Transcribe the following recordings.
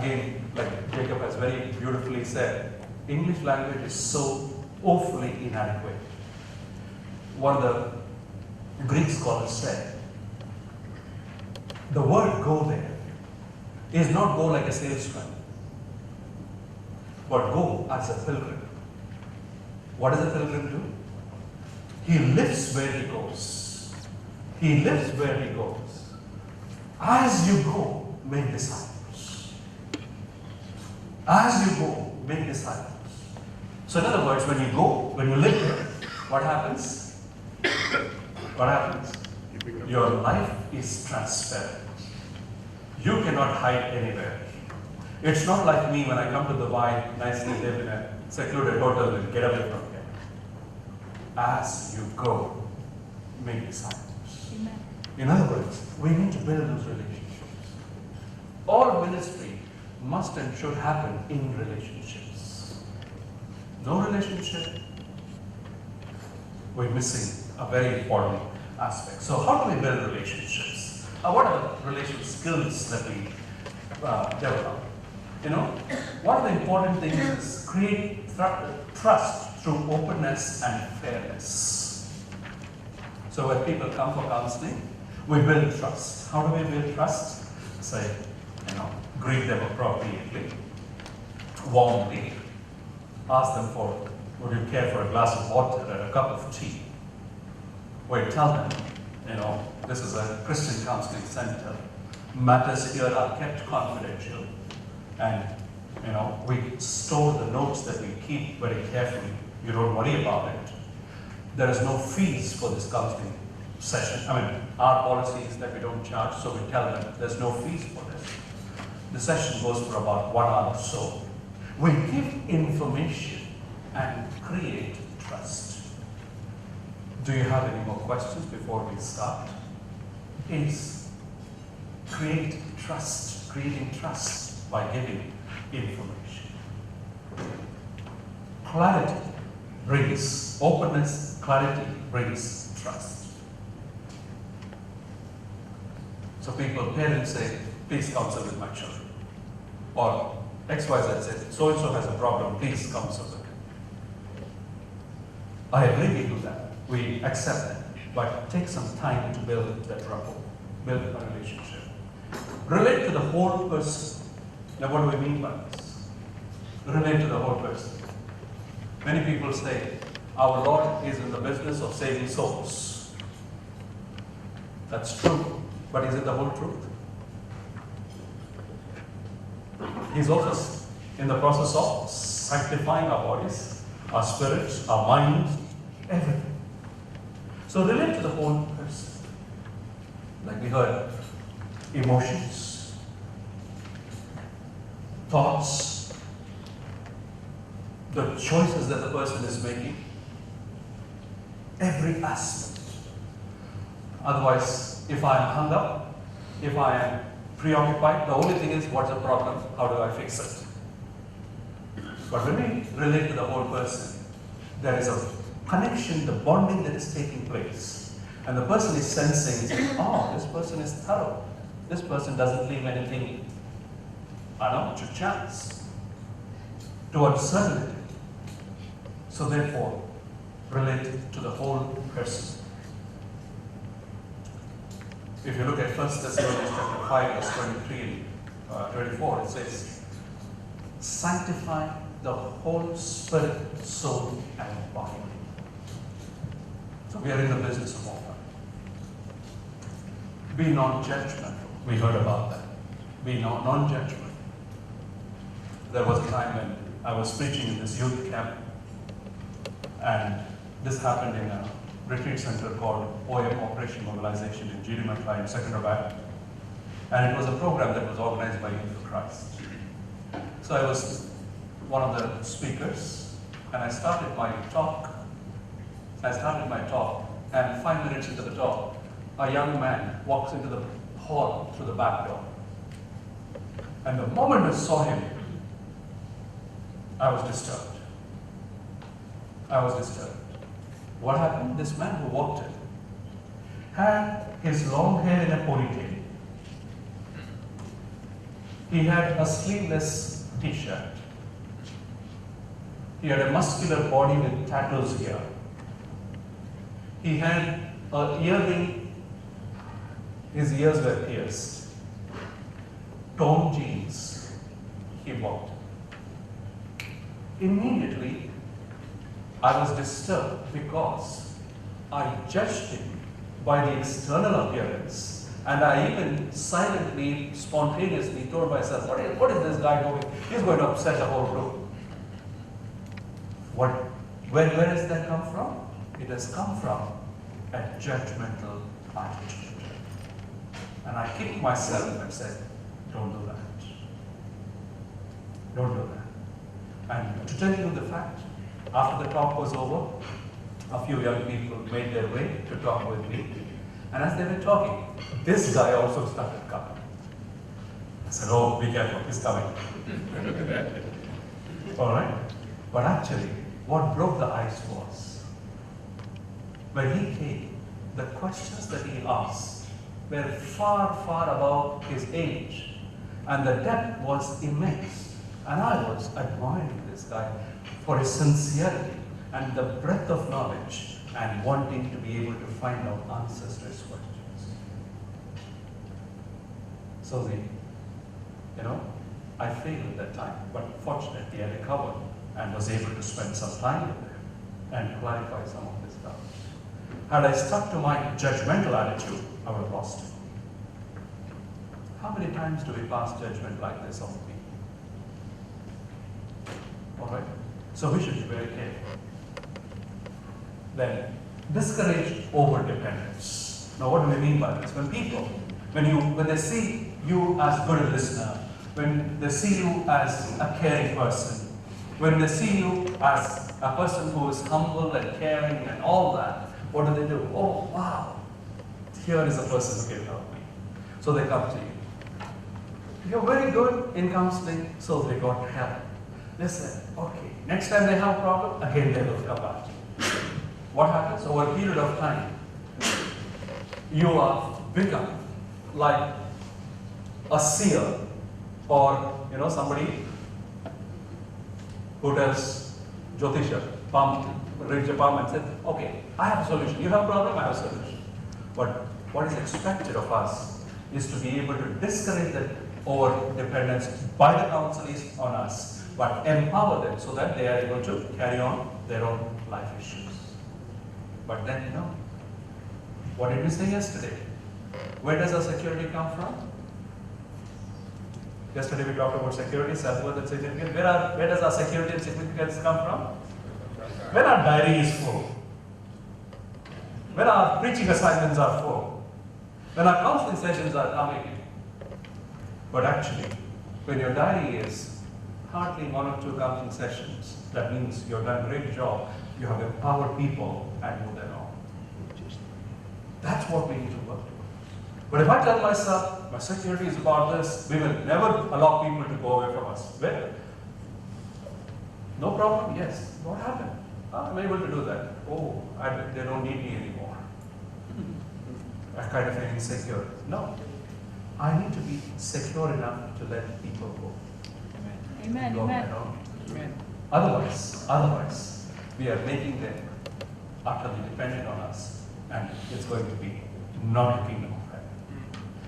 again, like Jacob has very beautifully said, English language is so awfully inadequate. One of the Greek scholars said, the word go there is not go like a salesman, but go as a pilgrim. What does a pilgrim do? He lives where he goes. He lives where he goes. As you go, make disciples. As you go, make disciples. So in other words, when you go, when you live there, what happens? What happens? Your life is transparent. You cannot hide anywhere. It's not like me when I come to Dubai, nicely live in a secluded hotel and get away from here. As you go, make disciples. Amen. In other words, we need to build those relationships. All ministry must and should happen in relationships. No relationship, we're missing a very important aspect. So how do we build relationships? What are the relational skills that we develop? You know, one of the important things is create trust through openness and fairness. So when people come for counseling, we build trust. How do we build trust? Say, greet them appropriately, warmly, ask them for, would you care for a glass of water or a cup of tea? We tell them, this is a Christian counseling center. Matters here are kept confidential. And, we store the notes that we keep very carefully. You don't worry about it. There is no fees for this counseling session. Our policy is that we don't charge, so we tell them there's no fees for this. The session goes for about 1 hour or so. We give information and create trust. Do you have any more questions before we start? Please create trust, creating trust by giving information. Clarity brings openness, clarity brings trust. So parents say, please counsel with my children. Or XYZ says, so-and-so has a problem, please counsel with him. I agree we do that. We accept that. But take some time to build that rapport, build a relationship. Relate to the whole person. Now what do we mean by this? Relate to the whole person. Many people say, our Lord is in the business of saving souls. That's true, but is it the whole truth? He's also in the process of sanctifying our bodies, our spirits, our minds, everything. So relate to the whole person. Like we heard, emotions, thoughts, the choices that the person is making, every aspect. Otherwise, if I am hung up, if I am preoccupied, the only thing is, what's the problem? How do I fix it? But when we relate to the whole person, there is a connection, the bonding that is taking place. And the person is sensing, oh, this person is thorough. This person doesn't leave anything, to chance, to uncertainty. So therefore, relate to the whole person. If you look at 1 Thessalonians chapter 5, verse 23 and 24, it says, sanctify the whole spirit, soul, and body. So we are in the business of all that. Be non-judgmental. We heard about that. Be non-judgmental. There was a time when I was preaching in this youth camp, and this happened in a retreat center called OM Operation Mobilization in Jirimatla in Secunderabad. And it was a program that was organized by Youth for Christ. So I was one of the speakers, and I started my talk, and 5 minutes into the talk, a young man walks into the hall through the back door. And the moment I saw him, I was disturbed. What happened? This man who walked in had his long hair in a ponytail. He had a sleeveless t-shirt. He had a muscular body with tattoos here. He had an earring, his ears were pierced. Torn jeans he bought. Immediately, I was disturbed because I judged him by the external appearance, and I even silently, spontaneously told myself, what is this guy doing? He's going to upset the whole group. Where has that come from? It has come from a judgmental attitude. And I kicked myself and said, don't do that. Don't do that. And to tell you the fact, after the talk was over, a few young people made their way to talk with me. And as they were talking, this guy also started coming. I said, oh, be careful, he's coming. All right? But actually, what broke the ice was, when he came, the questions that he asked were far, far above his age. And the depth was immense. And I was admiring this guy for his sincerity and the breadth of knowledge and wanting to be able to find out answers to his questions. So I failed at that time, but fortunately I recovered and was able to spend some time with him and clarify some of his doubts. Had I stuck to my judgmental attitude, I would have lost him. How many times do we pass judgment like this on people? All right? So we should be very careful. Then, discourage over-dependence. Now, what do we mean by this? When people, when they see you as good a listener, when they see you as a caring person, when they see you as a person who is humble and caring and all that, what do? Oh, wow, here is a person who can help me. So they come to you. You're very good in counseling, so they got help. Listen, okay, next time they have a problem, again they will come back to you. What happens? Over a period of time, you have become like a seer or somebody who does Jyotisha, reads a palm and says, okay, I have a solution. You have a problem, I have a solution. But what is expected of us is to be able to discourage that over-dependence by the counselees on us, but empower them so that they are able to carry on their own life issues. But then, what did we say yesterday? Where does our security come from? Yesterday we talked about security, self-worth and significance. Where does our security and significance come from? When our diary is full. When our preaching assignments are full. When our counseling sessions are coming. But actually, when your diary is hardly 1 or 2 counseling sessions, that means you've done a great job. You have empowered people and moved them on. That's what we need to work towards. But if I tell myself, my security is about this, we will never allow people to go away from us. Well, no problem, yes. What happened? I'm able to do that. Oh, they don't need me anymore. I kind of feel insecure. No. I need to be secure enough to let people go. Amen. Go Amen. Amen. Otherwise, we are making them utterly dependent on us, and it's going to be not a kingdom of heaven.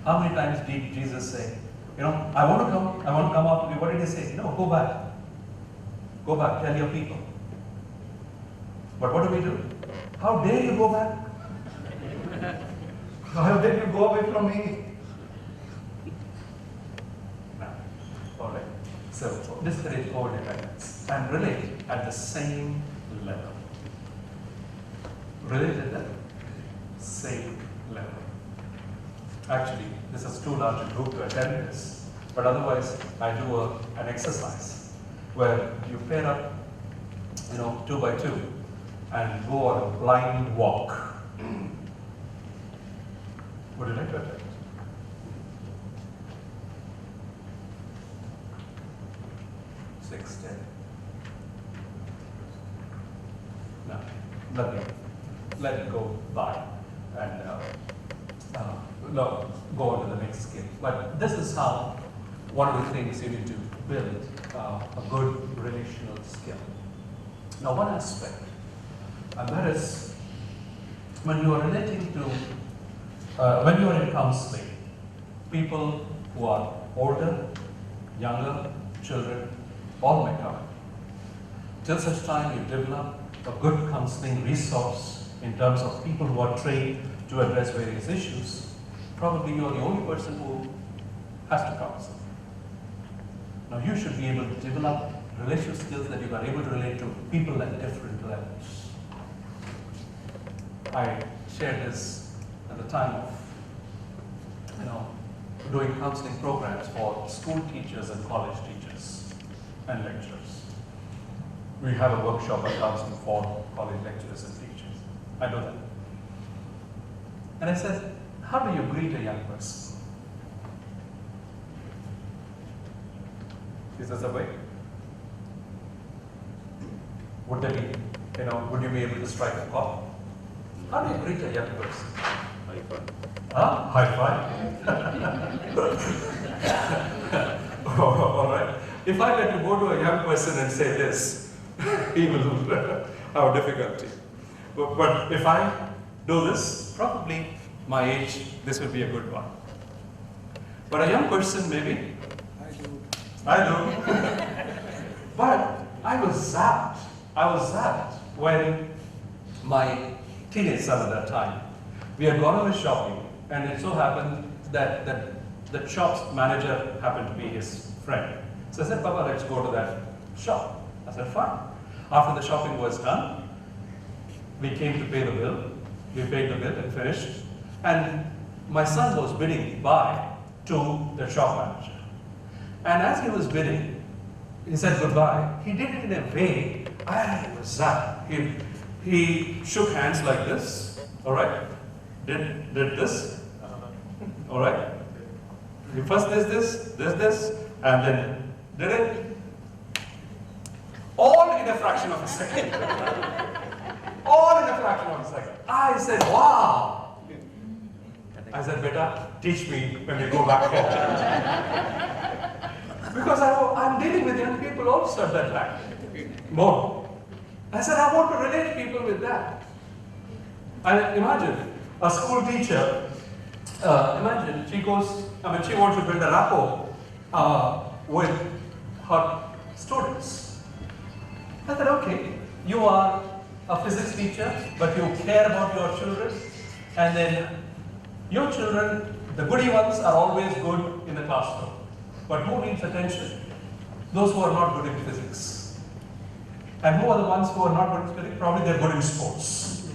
How many times did Jesus say, I want to come after you? What did he say? No, go back. Go back, tell your people. But what do? How dare you go back? How dare you go away from me? All right. So, discourage over-dependence and relate at the same level. Relate at the same level. Actually, this is too large a group to attend this, but otherwise, I do an exercise where you pair up, 2 by 2, and go on a blind walk. Would you like to attend? Six, 10. No, let it go by, and go on to the next skill. But this is how one of the things you need to build a good relational skill. Now, one aspect, and that is when you are relating to, when you are in counseling, people who are older, younger, children, all may come. Till such time you develop a good counseling resource in terms of people who are trained to address various issues, probably you are the only person who has to counsel. Now you should be able to develop relational skills that you are able to relate to people at different levels. I shared this at the time of, doing counseling programs for school teachers and college teachers and lecturers. We have a workshop on counseling for college lecturers and teachers. I do that. And I said, how do you greet a young person? Is there a way? Would there be, would you be able to strike a call? How do you greet a young person? High five. Huh? High five? All right. If I were to go to a young person and say this, he will have difficulty. But if I do this, probably my age, this would be a good one. But a young person, maybe. I do. But I was zapped when my teenage son at that time, we had gone away shopping, and it so happened that the shop's manager happened to be his friend. So I said, Papa, let's go to that shop. I said, fine. After the shopping was done, we came to pay the bill. We paid the bill and finished. And my son was bidding goodbye to the shop manager. And as he was bidding, he said goodbye. He did it in a way, I was zapped. He shook hands like this, all right? Did this, all right? He first this, and then did it. All in a fraction of a second. All in a fraction of a second. I said, wow. I said, beta, teach me when we go back home. Because I'm dealing with young people also at that time. More. I said, I want to relate people with that. And imagine a school teacher, imagine she wants to build a rapport with her students. I said, okay, you are a physics teacher, but you care about your children, and then your children, the goody ones, are always good in the classroom. But who needs attention? Those who are not good in physics. And who are the ones who are not good in physics? Probably they're good in sports.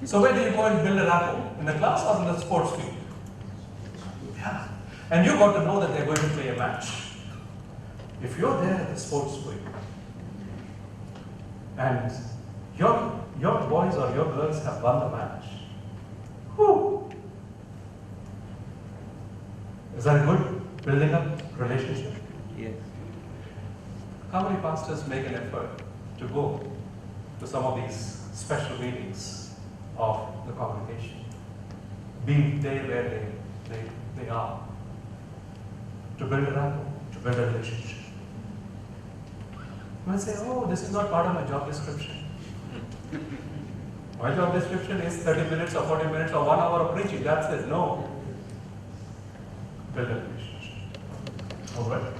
So where do you go and build a rapport? In the class or in the sports field? Yeah. And you got to know that they're going to play a match. If you're there at the sports field, and your boys or your girls have won the match, whoo! Is that good building up relationship? Yes. How many pastors make an effort to go to some of these special meetings of the congregation? Be there where they are. To build a rapport, to build a relationship. You might say, oh, this is not part of my job description. My job description is 30 minutes or 40 minutes or 1 hour of preaching. That's it. No. Build a relationship. All right?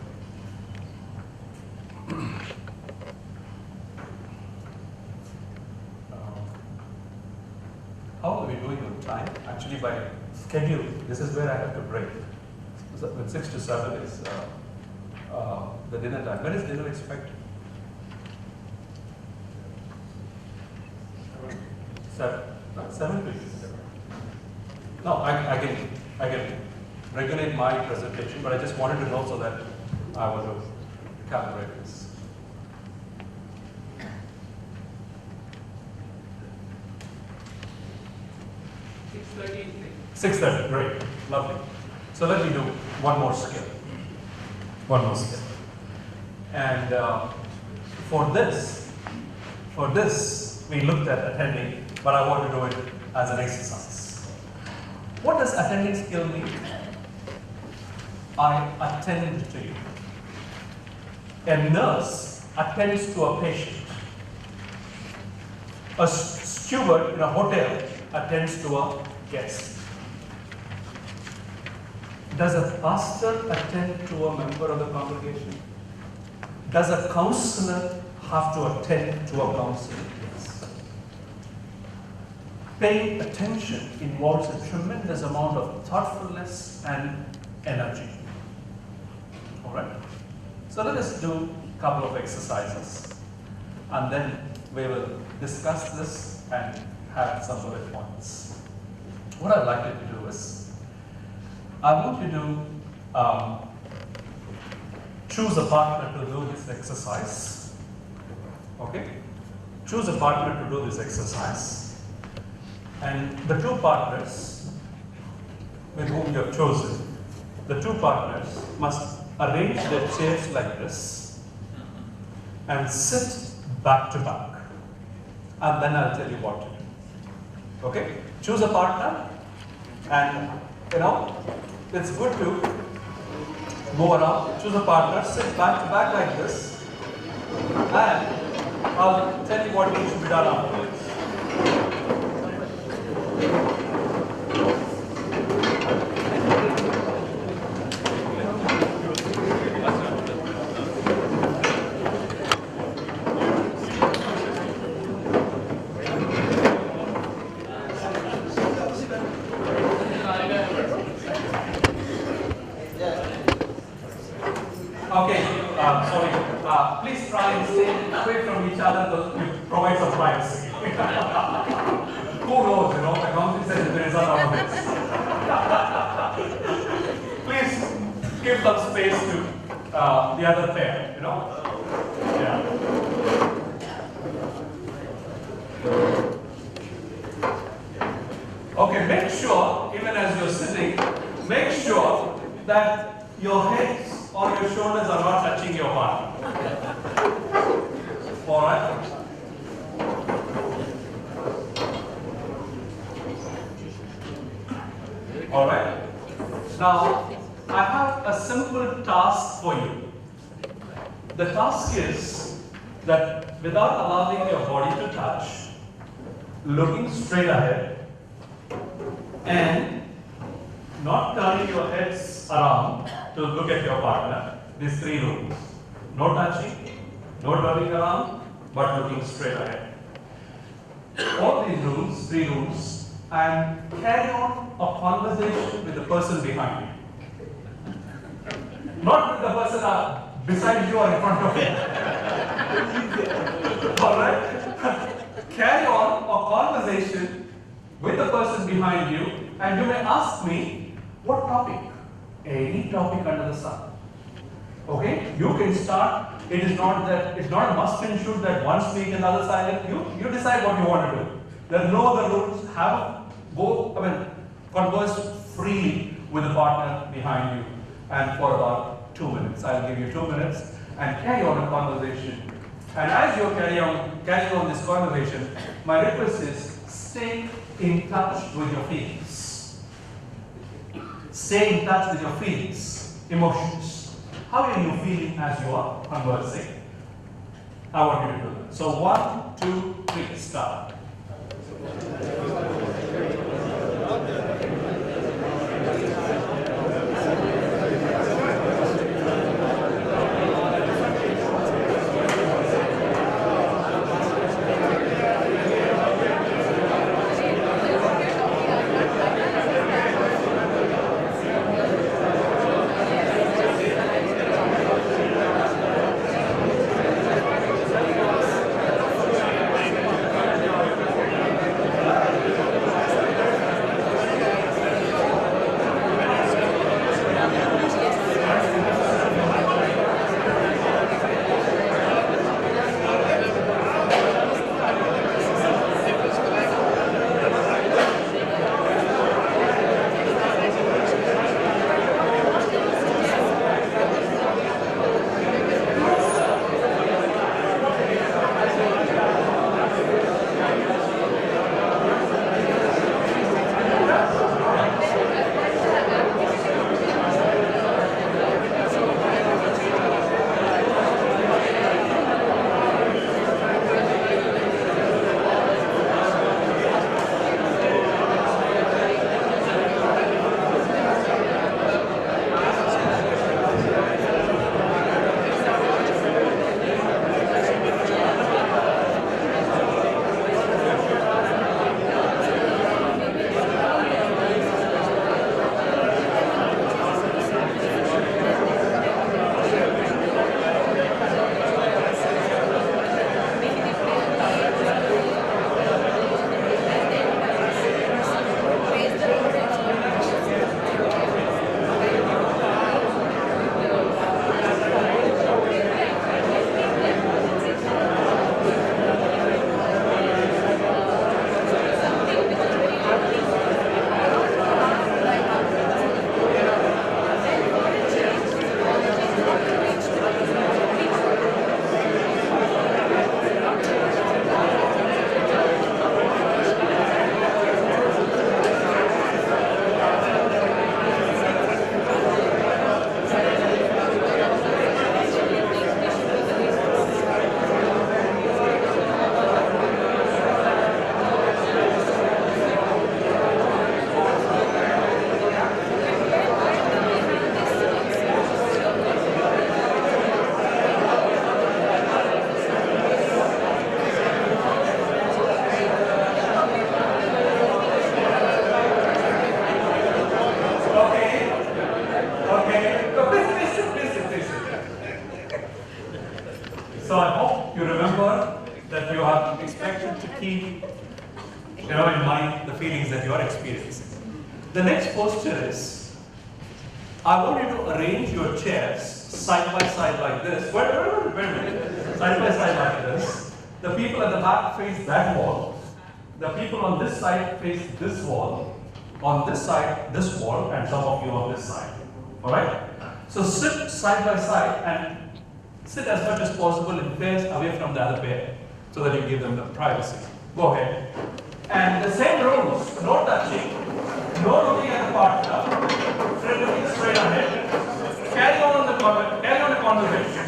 How are we doing on time? Actually, by schedule, this is where I have to break. So when 6 to 7 is the dinner time. When is dinner expected? 7 to 8. No, I can regulate my presentation, but I just wanted to know so that I want to calibrate this. 6:30, great, lovely. So let me do one more skill. And for this, we looked at attending, but I want to do it as an exercise. What does attending skill mean? I attend to you. A nurse attends to a patient. A steward in a hotel attends to a guest. Does a pastor attend to a member of the congregation? Does a counselor have to attend to a counselor? Yes. Paying attention involves a tremendous amount of thoughtfulness and energy. All right? So let us do a couple of exercises, and then we will discuss this and have some bullet points. What I'd like you to do is, I want you to choose a partner to do this exercise. Okay? Choose a partner to do this exercise. And the two partners with whom you have chosen, the two partners must arrange their chairs like this and sit back to back. And then I'll tell you what to do. Okay? Choose a partner, and it's good to go around, choose a partner, sit back to back like this, and I'll tell you what needs to be done afterwards. Okay, sorry. Please try and stay away from each other to provide some privacy. Who knows, accounting says the result out of this. Please give some space to the other pair, Yeah. Okay, make sure, even as you're sitting, make sure that your heads or your shoulders are not touching your partner. All right? All right? Now, I have a simple task for you. The task is that without allowing your body to touch, looking straight ahead, and not turning your heads around to look at your partner. These three rules. No touching, no turning around, but looking straight ahead. All these rules, three rules, and carry on a conversation with the person behind you. Not with the person beside you or in front of you. Alright? Carry on a conversation with the person behind you, and you may ask me, what topic? Any topic under the sun. Okay? You can start. It's not a must and should that one speak and the other silent. You decide what you want to do. There are no other rules. Converse freely with the partner behind you, and for about 2 minutes. I'll give you 2 minutes and carry on a conversation. And as you're carrying on this conversation, my request is stay in touch with your feelings. Stay in touch with your feelings, emotions. How are you feeling as you are conversing? I want you to do that. So 1, 2, 3, start. So I hope you remember that you are expected to keep in mind the feelings that you are experiencing. The next posture is, I want you to arrange your chairs side by side like this. Wait a minute. Side by side like this. The people at the back face that wall. The people on this side face this wall. On this side, this wall, and some of you on this side. Alright? So sit side by side and sit as much as possible in pairs away from the other pair so that you give them the privacy. Go ahead. And the same rules, no touching, no looking at the partner, looking straight ahead. Carry on the conversation.